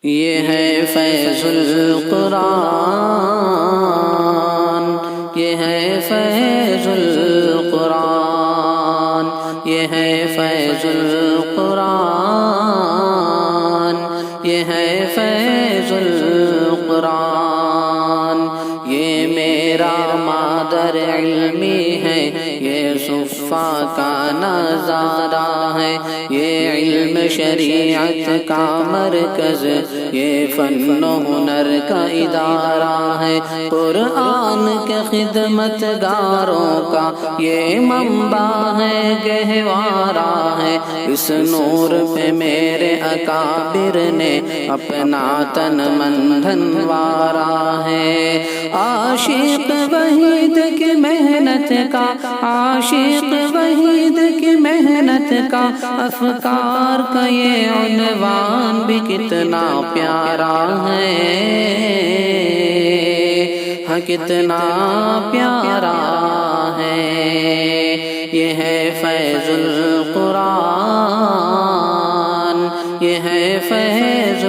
یہ ہے فیض القرآن، یہ ہے فیض القرآن، یہ ہے فیض القرآن، یہ ہے فیض القرآن۔ یہ میرا مادر علمی ہے، یہ صفا کا نظارہ ہے، یہ علم شریعت کا مرکز، یہ فن و ہنر کا ادارہ ہے، قرآن کے خدمت گاروں کا یہ منبع ہے، گہوارہ ہے۔ اس نور پہ میرے اکابر نے اپنا تن من دھن وارا ہے۔ عاشق وحید کی محنت کا، عاشق وحید کی محنت کا، افکار کا یہ عنوان بھی کتنا پیارا ہے، ہاں کتنا پیارا ہے۔ یہ ہے فیض القرآن، یہ ہے فیض